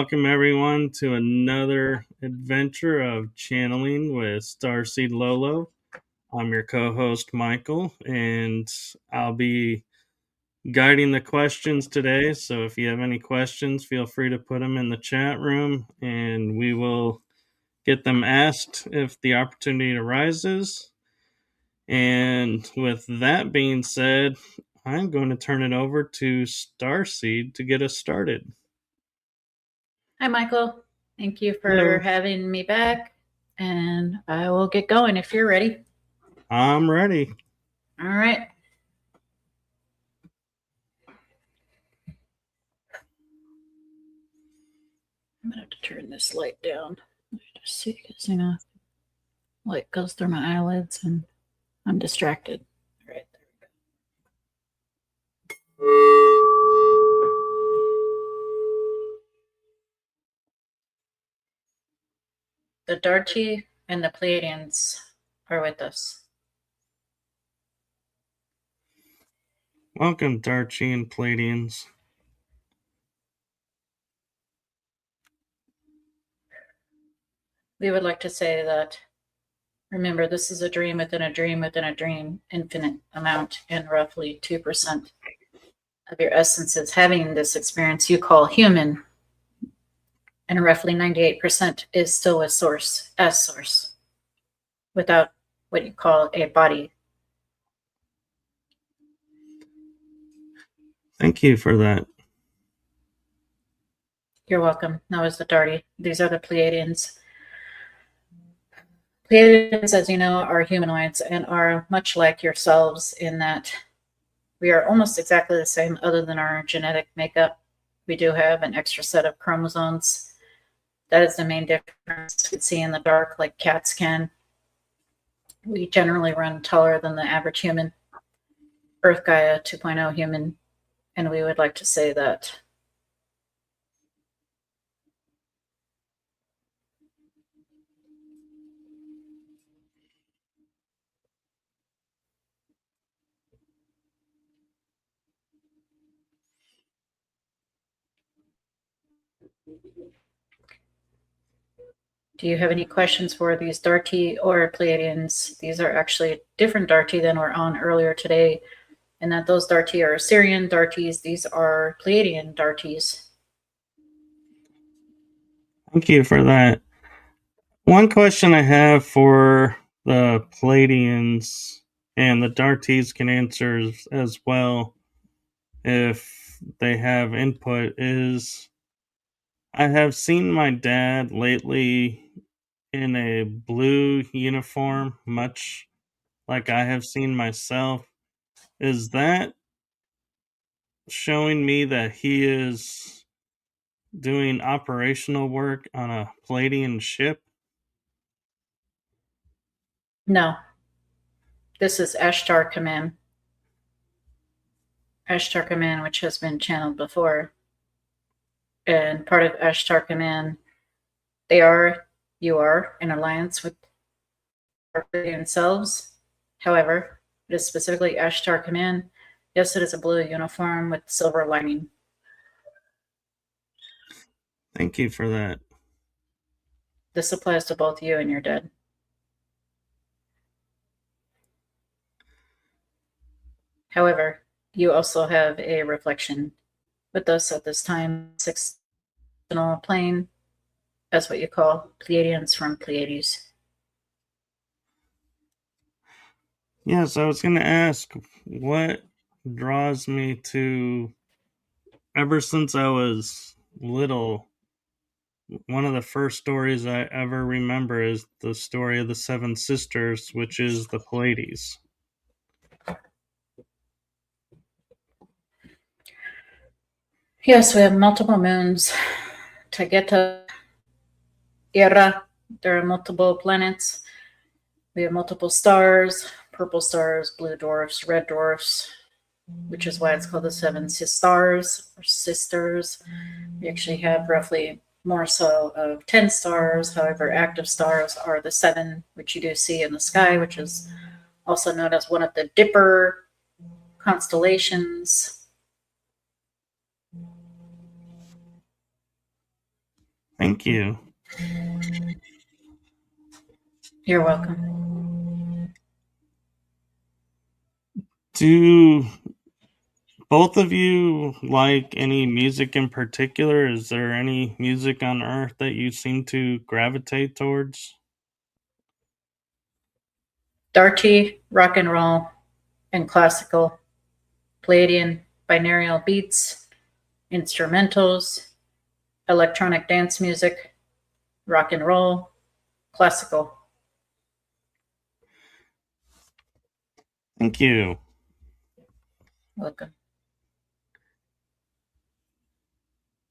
welcome everyone to another adventure of channeling with Starseed Lolo. I'm your co-host Michael, and I'll be guiding the questions today. So if you have any questions, feel free to put them in the chat room, and we will get them asked if the opportunity arises. And with that being said, I'm going to turn it over to Starseed to get us started. Hi, Michael. Thank you for having me back, and I will get going if you're ready. I'm ready. All right. I'm going to have to turn this light down. Just see, because, light goes through my eyelids, and I'm distracted. All right, there we go. The Darchi and the Pleiadians are with us. Welcome, Darchi and Pleiadians. We would like to say that, remember, this is a dream within a dream within a dream, infinite amount, and roughly 2% of your essence is having this experience you call human, and roughly 98% is still a source, as source, without what you call a body. Thank you for that. You're welcome. That was the Darty. These are the Pleiadians. Pleiadians, as you know, are humanoids and are much like yourselves in that we are almost exactly the same other than our genetic makeup. We do have an extra set of chromosomes. That is the main difference. You can see in the dark like cats can. We generally run taller than the average human. Earth Gaia 2.0 human. And we would like to say that do you have any questions for these Darty or Pleiadians? These are actually different Darty than were on earlier today, and that those Darty are Assyrian Darties. These are Pleiadian Darties. Thank you for that. One question I have for the Pleiadians, and the Darties can answer as well if they have input, is I have seen my dad lately in a blue uniform, much like I have seen myself. Is that showing me that he is doing operational work on a Pleiadian ship? No. This is Ashtar Command. Ashtar Command, which has been channeled before. And part of Ashtar Command, you are in alliance with our Pleiadian selves. However, it is specifically Ashtar Command. Yes, it is a blue uniform with silver lining. Thank you for that. This applies to both you and your dad. However, you also have a reflection with us at this time, sixth dimensional plane. That's what you call Pleiadians from Pleiades. Yes, I was going to ask, what draws me to, ever since I was little, one of the first stories I ever remember is the story of the Seven Sisters, which is the Pleiades. Yes, we have multiple moons. Tageta, Era, there are multiple planets. We have multiple stars, purple stars, blue dwarfs, red dwarfs, which is why it's called the Seven Stars or Sisters. We actually have roughly more so of 10 stars. However, active stars are the 7, which you do see in the sky, which is also known as one of the Dipper constellations. Thank you. You're welcome. Do both of you like any music in particular? Is there any music on Earth that you seem to gravitate towards? Darty, rock and roll, and classical, Palladian, binaural beats, instrumentals, electronic dance music, rock and roll, classical. Thank you. Welcome.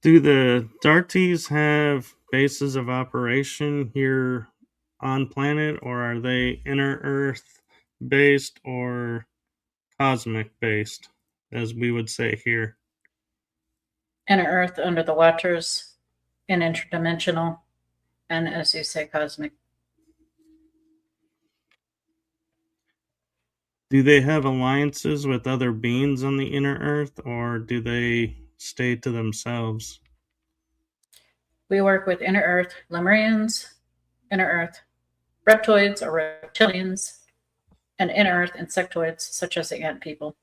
Do the Darties have bases of operation here on planet, or are they inner Earth based or cosmic based, as we would say here? Inner Earth, under the waters, and interdimensional, and as you say, cosmic. Do they have alliances with other beings on the inner Earth, or do they stay to themselves? We work with inner Earth Lemurians, inner Earth reptoids or reptilians, and inner Earth insectoids such as the ant people.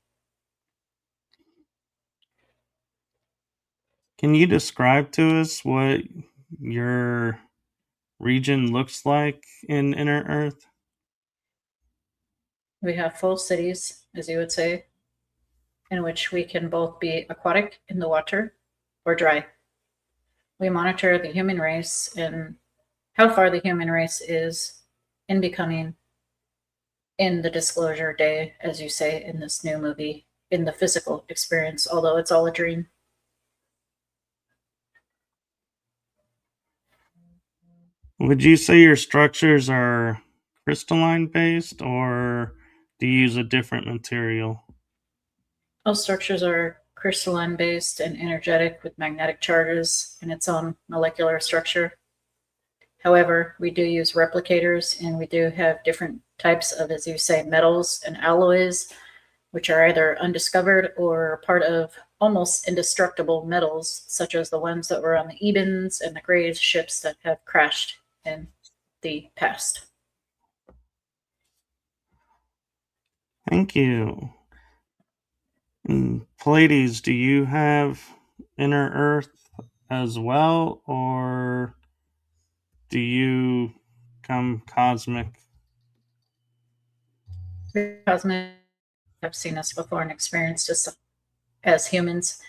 Can you describe to us what your region looks like in inner Earth? We have full cities, as you would say, in which we can both be aquatic in the water or dry. We monitor the human race and how far the human race is in becoming in the disclosure day, as you say in this new movie, in the physical experience, although it's all a dream. Would you say your structures are crystalline based, or do you use a different material? All structures are crystalline based and energetic with magnetic charges in its own molecular structure. However, we do use replicators and we do have different types of, as you say, metals and alloys, which are either undiscovered or part of almost indestructible metals, such as the ones that were on the Ebens and the Grays ships that have crashed in the past. Thank you. And Pleiades, do you have inner Earth as well, or do you come cosmic? Cosmic have seen us before and experienced us as humans.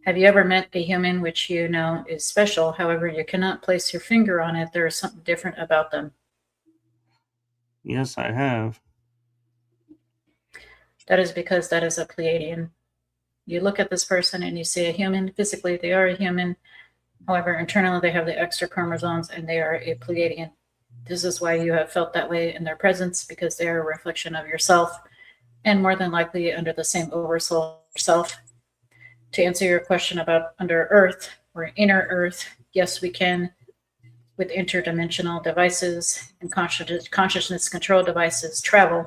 Have you ever met a human which you know is special? However, you cannot place your finger on it. There is something different about them. Yes, I have. That is because that is a Pleiadian. You look at this person and you see a human. Physically, they are a human. However, internally, they have the extra chromosomes and they are a Pleiadian. This is why you have felt that way in their presence, because they are a reflection of yourself and more than likely under the same oversoul yourself. To answer your question about under Earth or inner Earth, yes, we can with interdimensional devices and consciousness control devices travel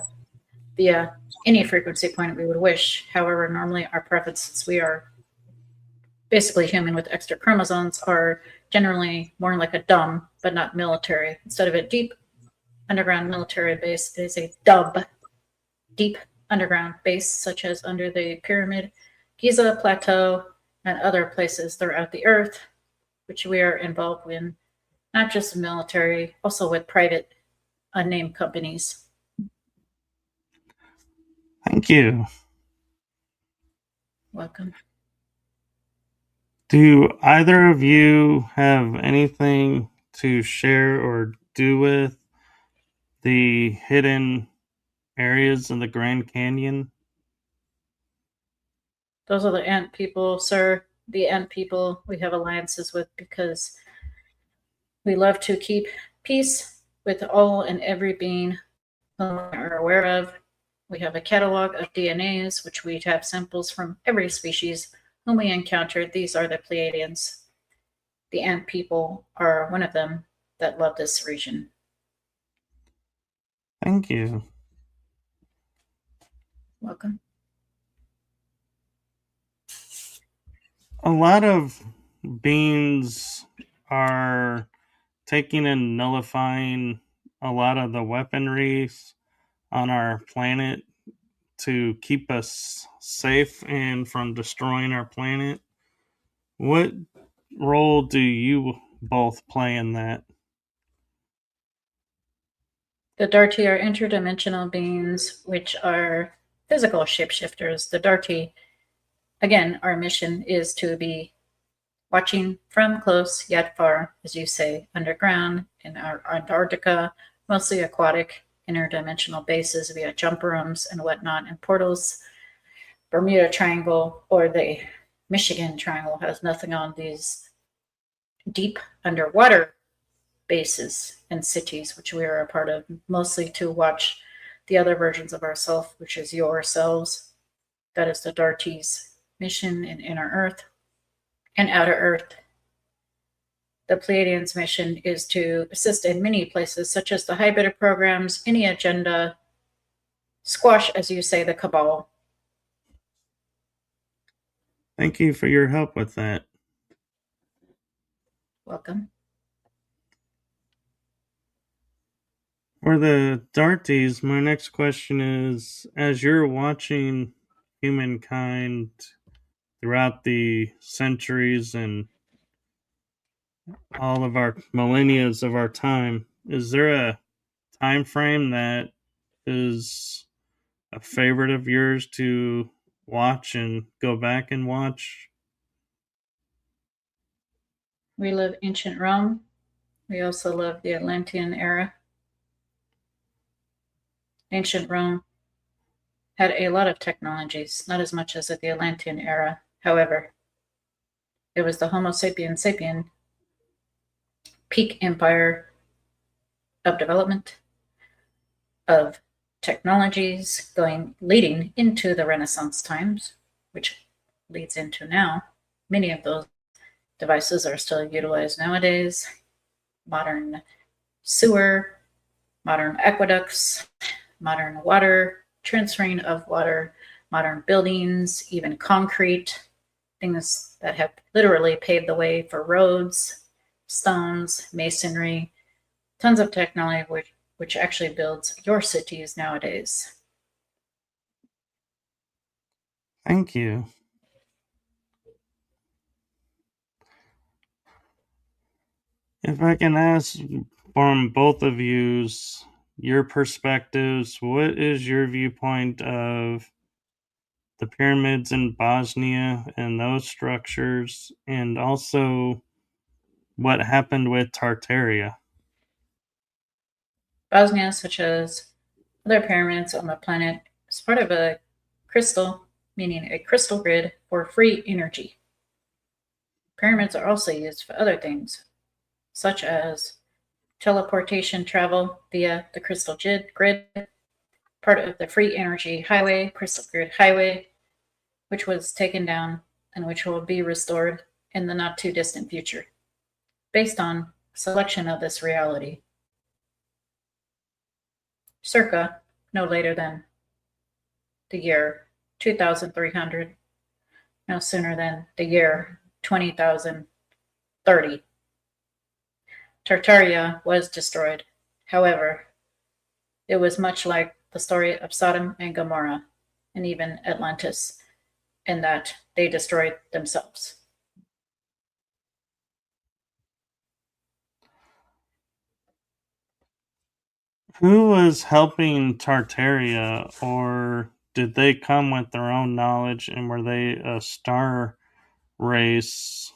via any frequency point we would wish. However, normally our preference, since we are basically human with extra chromosomes, are generally more like a dumb but not military. Instead of a deep underground military base, it is a deep underground base, such as under the pyramid, Giza Plateau, and other places throughout the earth, which we are involved in, not just military, also with private unnamed companies. Thank you. Welcome. Do either of you have anything to share or do with the hidden areas in the Grand Canyon? Those are the ant people, sir. The ant people we have alliances with because we love to keep peace with all and every being whom we are aware of. We have a catalog of DNAs, which we have samples from every species whom we encountered. These are the Pleiadians. The ant people are one of them that love this region. Thank you. Welcome. A lot of beings are taking and nullifying a lot of the weaponry on our planet to keep us safe and from destroying our planet. What role do you both play in that? The Darty are interdimensional beings, which are physical shapeshifters. The Darty, again, our mission is to be watching from close yet far, as you say, underground in our Antarctica, mostly aquatic, interdimensional bases via jump rooms and whatnot, and portals. Bermuda Triangle or the Michigan Triangle has nothing on these deep underwater bases and cities, which we are a part of, mostly to watch the other versions of ourselves, which is yourselves. That is the Darty's mission in Inner Earth and Outer Earth. The Pleiadians' mission is to assist in many places, such as the hybrid programs, any agenda, squash, as you say, the cabal. Thank you for your help with that. Welcome. For the Darties, my next question is, as you're watching humankind throughout the centuries and all of our millennia of our time, is there a time frame that is a favorite of yours to watch and go back and watch? We live ancient Rome. We also live the Atlantean era. Ancient Rome had a lot of technologies, not as much as at the Atlantean era. However, it was the Homo sapiens sapien peak empire of development, of technologies leading into the Renaissance times, which leads into now. Many of those devices are still utilized nowadays. Modern sewer, modern aqueducts, modern water, transferring of water, modern buildings, even concrete, things that have literally paved the way for roads, stones, masonry, tons of technology which actually builds your cities nowadays. Thank you. If I can ask from both of you's your perspectives, what is your viewpoint of the pyramids in Bosnia and those structures, and also what happened with Tartaria? Bosnia, such as other pyramids on the planet, is part of a crystal, meaning a crystal grid for free energy. Pyramids are also used for other things, such as teleportation travel via the crystal grid, part of the free energy highway, crystal grid highway, which was taken down and which will be restored in the not too distant future, based on selection of this reality. Circa no later than the year 2300, no sooner than the year 20,030. Tartaria was destroyed. However, it was much like the story of Sodom and Gomorrah, and even Atlantis, in that they destroyed themselves. Who was helping Tartaria, or did they come with their own knowledge, and were they a star race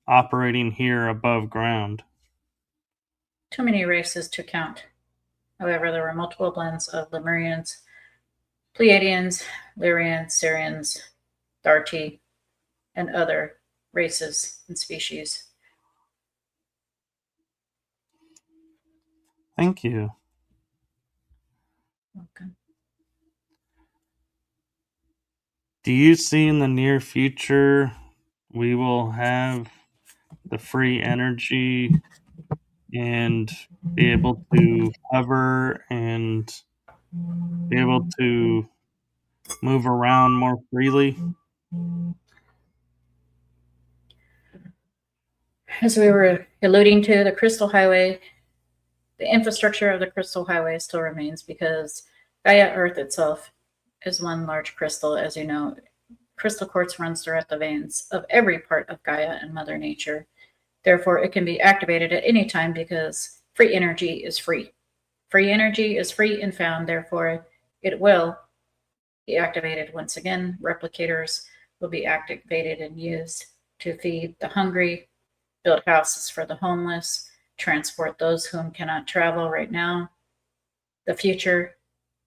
operating here above ground? Too many races to count. However, there were multiple blends of Lemurians, Pleiadians, Lyrians, Syrians, Darti, and other races and species. Thank you. Okay. Do you see in the near future we will have the free energy and be able to hover and be able to move around more freely? As we were alluding to, the Crystal Highway, the infrastructure of the Crystal Highway still remains because Gaia Earth itself is one large crystal. As you know, crystal quartz runs throughout the veins of every part of Gaia and Mother Nature. Therefore, it can be activated at any time because free energy is free. Free energy is free and found, therefore, it will be activated once again. Replicators will be activated and used to feed the hungry, build houses for the homeless, transport those whom cannot travel right now. The future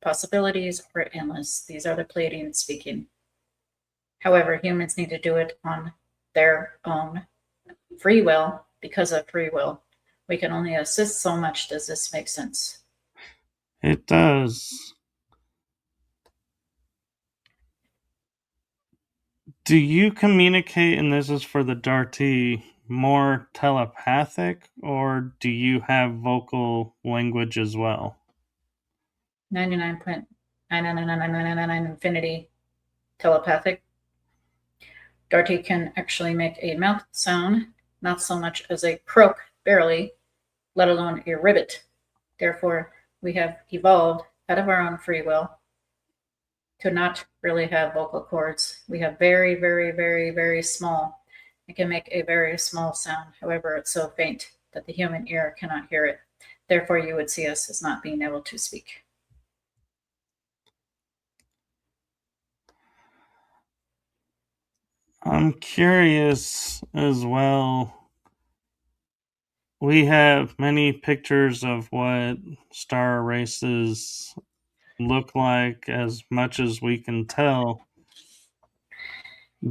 possibilities are endless. These are the Pleiadians speaking. However, humans need to do it on their own free will. Because of free will, we can only assist so much. Does this make sense? It does. Do you communicate, and this is for the Darty, more telepathic, or do you have vocal language as well? 99.99999 infinity telepathic. Darty can actually make a mouth sound, not so much as a croak, barely, let alone a ribbit. Therefore, we have evolved out of our own free will to not really have vocal cords. We have very, very, very, very small. It can make a very small sound. However, it's so faint that the human ear cannot hear it. Therefore, you would see us as not being able to speak. I'm curious as well. We have many pictures of what star races look like, as much as we can tell.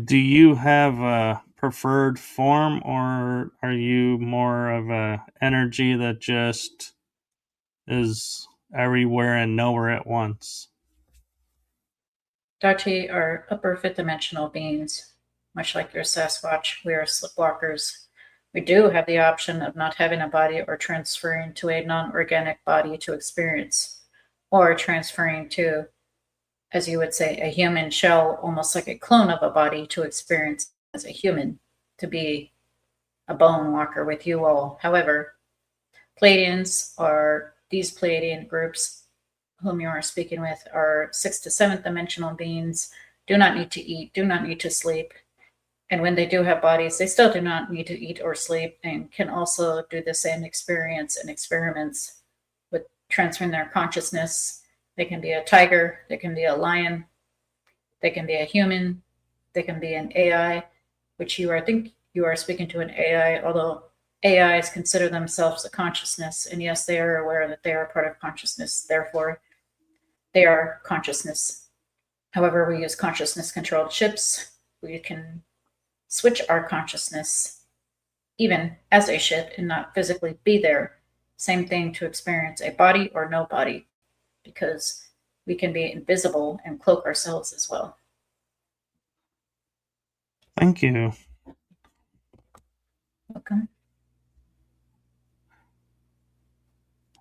Do you have a preferred form, or are you more of a energy that just is everywhere and nowhere at once? Darty are upper fifth dimensional beings. Much like your Sasquatch, we are slipwalkers. We do have the option of not having a body or transferring to a non-organic body to experience, or transferring to, as you would say, a human shell, almost like a clone of a body to experience as a human, to be a bone walker with you all. However, Pleiadians are these Pleiadian groups whom you are speaking with are sixth to seventh dimensional beings, do not need to eat, do not need to sleep. And when they do have bodies, they still do not need to eat or sleep and can also do the same experience and experiments with transferring their consciousness. They can be a tiger, they can be a lion, they can be a human, they can be an AI, which I think you are speaking to an AI, although AIs consider themselves a consciousness. And yes, they are aware that they are part of consciousness. Therefore, they are consciousness. However, we use consciousness controlled ships. We can switch our consciousness even as a ship and not physically be there. Same thing to experience a body or no body, because we can be invisible and cloak ourselves as well. Thank you. Okay.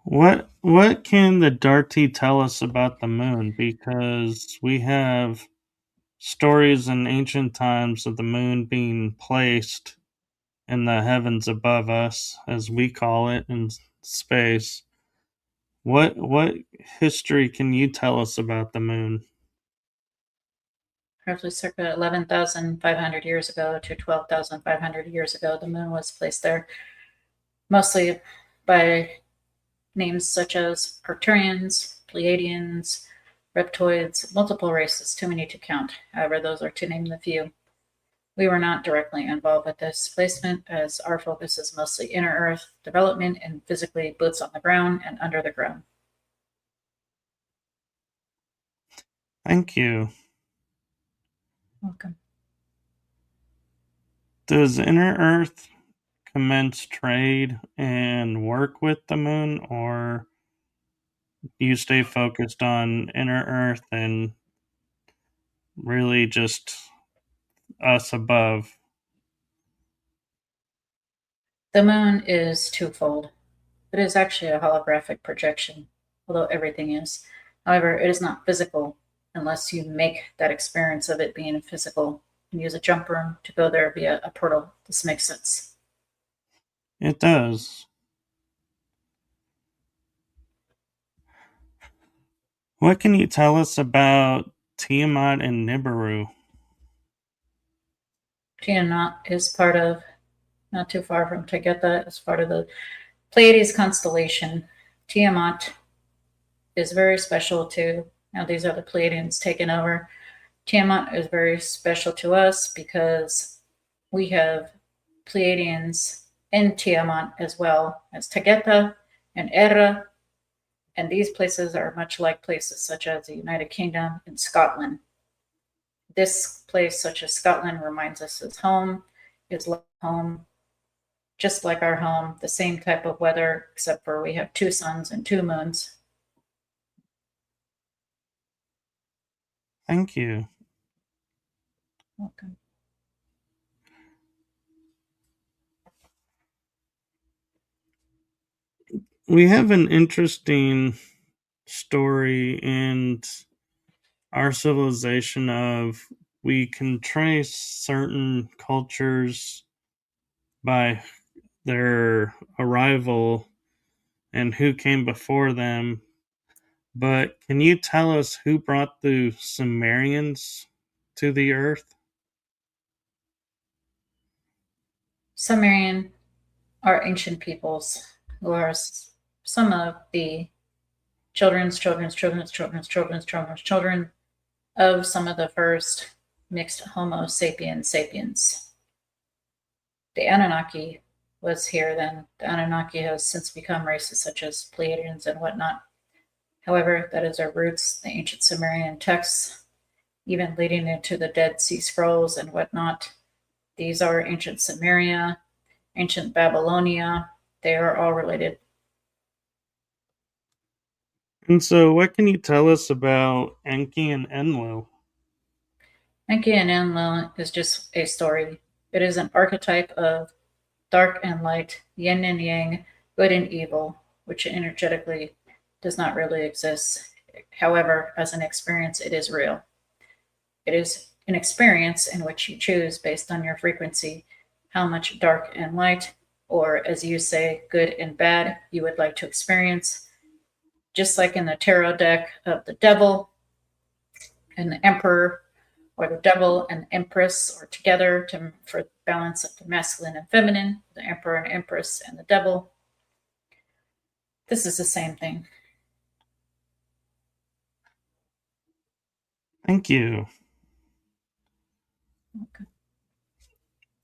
What can the Darty tell us about the moon? Because we have stories in ancient times of the moon being placed in the heavens above us, as we call it, in space. What history can you tell us about the moon? Roughly circa 11,500 years ago to 12,500 years ago, the moon was placed there, mostly by names such as Arcturians, Pleiadians, Reptoids, multiple races, too many to count. However, those are to name the few. We were not directly involved with this placement, as our focus is mostly inner Earth development and physically boots on the ground and under the ground. Thank you. Welcome. Does Inner Earth commence trade and work with the moon, or do you stay focused on Inner Earth and really just us above? The moon is twofold. It is actually a holographic projection, although everything is. However, it is not physical unless you make that experience of it being physical and use a jump room to go there via a portal. This makes sense. It does. What can you tell us about Tiamat and Nibiru? Tiamat is part of, not too far from Tagetha, is part of the Pleiades constellation. Tiamat is very special to, now these are the Pleiadians taking over. Tiamat is very special to us because we have Pleiadians in Tiamat as well as Tagetha and Era, and these places are much like places such as the United Kingdom and Scotland. This place, such as Scotland, reminds us of home, is like home, just like our home, the same type of weather, except for we have 2 suns and 2 moons. Thank you. Welcome. We have an interesting story in our civilization of we can trace certain cultures by their arrival and who came before them. But can you tell us who brought the Sumerians to the earth? Sumerian are ancient peoples who are some of the children of some of the first mixed Homo sapiens sapiens. The Anunnaki was here then. The Anunnaki has since become races such as Pleiadians and whatnot. However, that is our roots, the ancient Sumerian texts, even leading into the Dead Sea Scrolls and whatnot. These are ancient Sumeria, ancient Babylonia. They are all related. And so, what can you tell us about Enki and Enlil? Enki and Enlil is just a story. It is an archetype of dark and light, yin and yang, good and evil, which energetically does not really exist. However, as an experience, it is real. It is an experience in which you choose based on your frequency how much dark and light, or as you say, good and bad, you would like to experience. Just like in the tarot deck of the devil and the emperor, or the devil and the empress are together for balance of the masculine and feminine, the emperor and empress and the devil. This is the same thing. Thank you. Okay.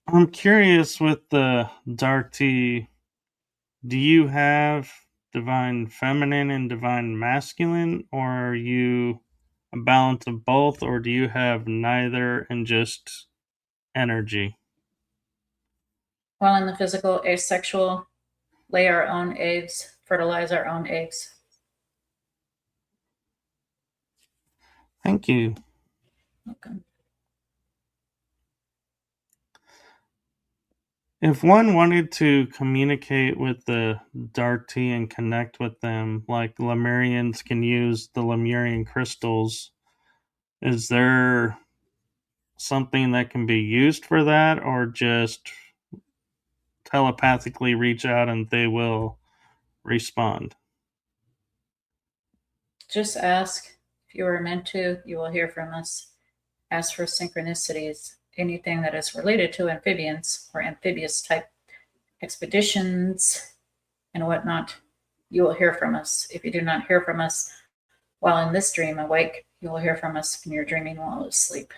I'm curious with the dark tea, do you have divine feminine and divine masculine, or are you a balance of both, or do you have neither and just energy? While in the physical, asexual, lay our own eggs, fertilize our own eggs. Thank you. Okay. If one wanted to communicate with the dark tea and connect with them, like Lemurians can use the Lemurian crystals, is there something that can be used for that, or just telepathically reach out and they will respond? Just ask. If you are meant to, you will hear from us. Ask for synchronicities, anything that is related to amphibians or amphibious type expeditions and whatnot. You will hear from us. If you do not hear from us while in this dream awake, you will hear from us when you're dreaming while asleep.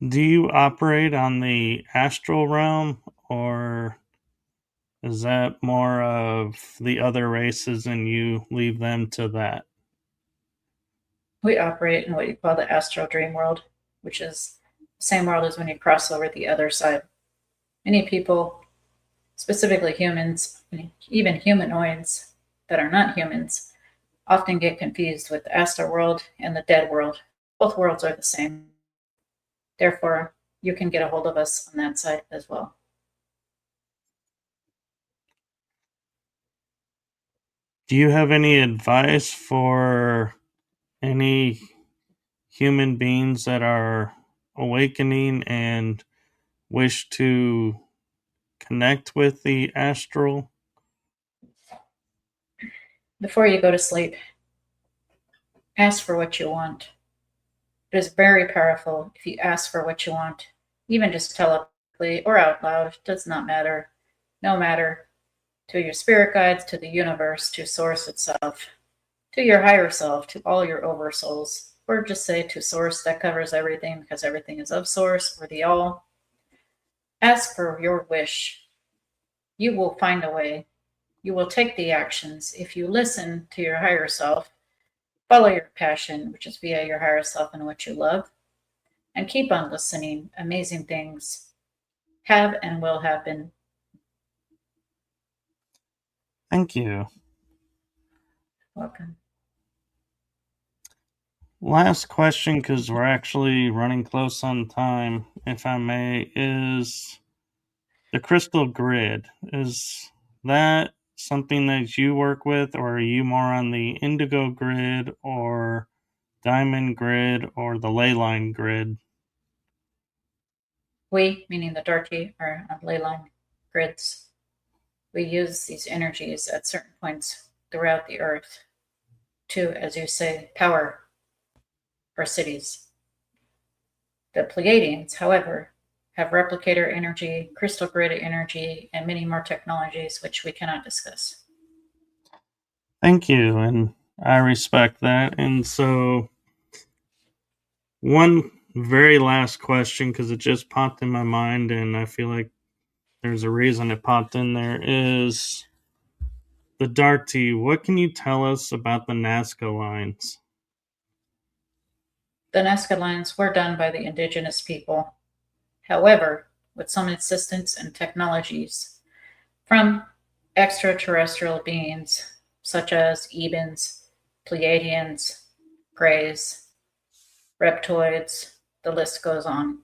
Do you operate on the astral realm, or is that more of the other races and you leave them to that? We operate in what you call the astral dream world, which is the same world as when you cross over the other side. Many people, specifically humans, even humanoids that are not humans, often get confused with the astral world and the dead world. Both worlds are the same. Therefore, you can get a hold of us on that side as well. Do you have any advice for any human beings that are awakening and wish to connect with the astral? Before you go to sleep, ask for what you want. It is very powerful if you ask for what you want, even just telepathically or out loud, does not matter. No matter. To your spirit guides, to the universe, to source itself, to your higher self, to all your oversouls, or just say to source, that covers everything because everything is of source or the all. Ask for your wish. You will find a way. You will take the actions if you listen to your higher self, follow your passion, which is via your higher self and what you love, and keep on listening. Amazing things have and will happen. Thank you. Welcome. Last question, because we're actually running close on time, if I may, is the crystal grid. Is that something that you work with, or are you more on the indigo grid or diamond grid or the ley line grid? We, meaning the darky, are on ley line grids. We use these energies at certain points throughout the earth to, as you say, power our cities. The Pleiadians, however, have replicator energy, crystal grid energy, and many more technologies which we cannot discuss. Thank you, and I respect that. And so, one very last question, because it just popped in my mind, and I feel like there's a reason it popped in there, is the Darty. What can you tell us about the Nazca lines? The Nazca lines were done by the indigenous people. However, with some assistance and technologies from extraterrestrial beings such as Ebens, Pleiadians, Greys, Reptoids, the list goes on.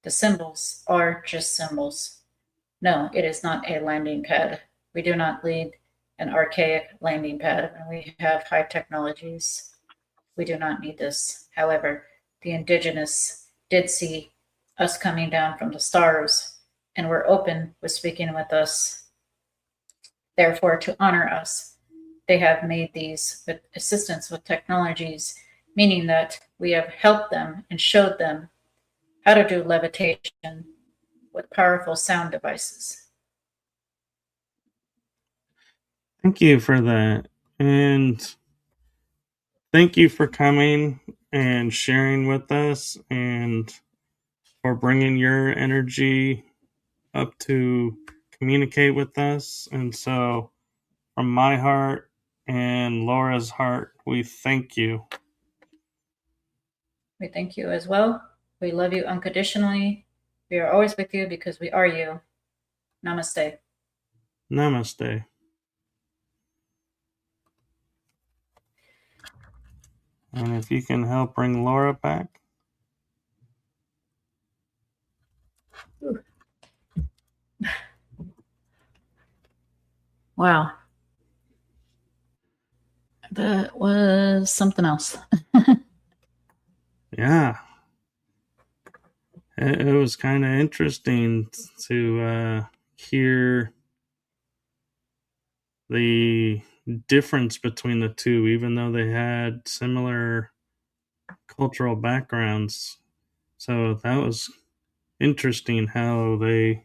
The symbols are just symbols. No, it is not a landing pad. We do not lead an archaic landing pad when we have high technologies. We do not need this. However, the indigenous did see us coming down from the stars and were open with speaking with us. Therefore, to honor us, they have made these with assistance with technologies, meaning that we have helped them and showed them how to do levitation with powerful sound devices. Thank you for that. And thank you for coming and sharing with us and for bringing your energy up to communicate with us. And so, from my heart and Laura's heart, we thank you. We thank you as well. We love you unconditionally. We are always with you because we are you. Namaste. Namaste. And if you can help bring Laura back. Ooh. Wow. That was something else. Yeah. It was kind of interesting to hear the difference between the two, even though they had similar cultural backgrounds. So that was interesting how they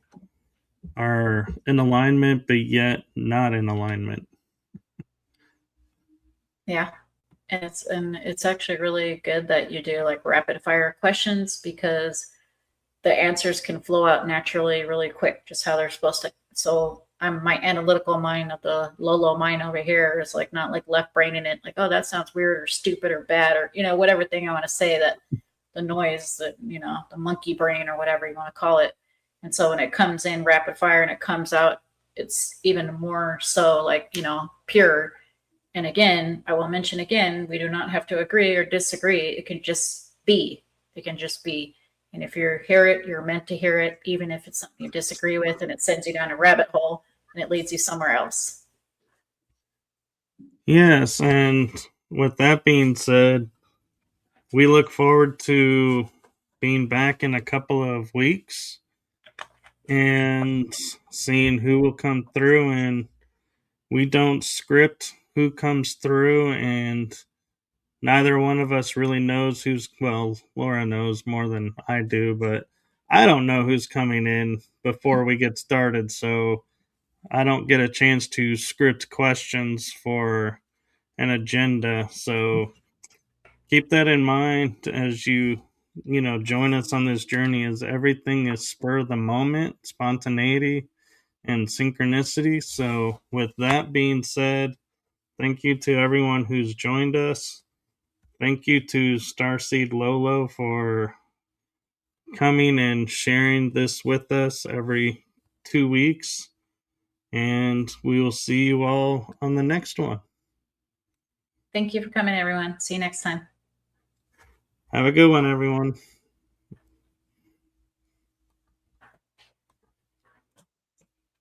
are in alignment, but yet not in alignment. Yeah. And it's actually really good that you do like rapid fire questions because the answers can flow out naturally really quick, just how they're supposed to. So I'm my analytical mind of the Lolo mind over here is like not like left braining it, like, oh, that sounds weird or stupid or bad or whatever thing I want to say, that the noise, that the monkey brain or whatever you want to call it. And so when it comes in rapid fire and it comes out, it's even more so like pure. And again, I will mention again, we do not have to agree or disagree. It can just be. It can just be. And if you hear it, you're meant to hear it, even if it's something you disagree with and it sends you down a rabbit hole and it leads you somewhere else. Yes, and with that being said, we look forward to being back in a couple of weeks and seeing who will come through. And we don't script who comes through, and neither one of us really knows who's, well, Laura knows more than I do, but I don't know who's coming in before we get started. So I don't get a chance to script questions for an agenda. So keep that in mind as you join us on this journey, as everything is spur of the moment, spontaneity, and synchronicity. So with that being said, thank you to everyone who's joined us. Thank you to Starseed Lolo for coming and sharing this with us every 2 weeks. And we will see you all on the next one. Thank you for coming, everyone. See you next time. Have a good one, everyone.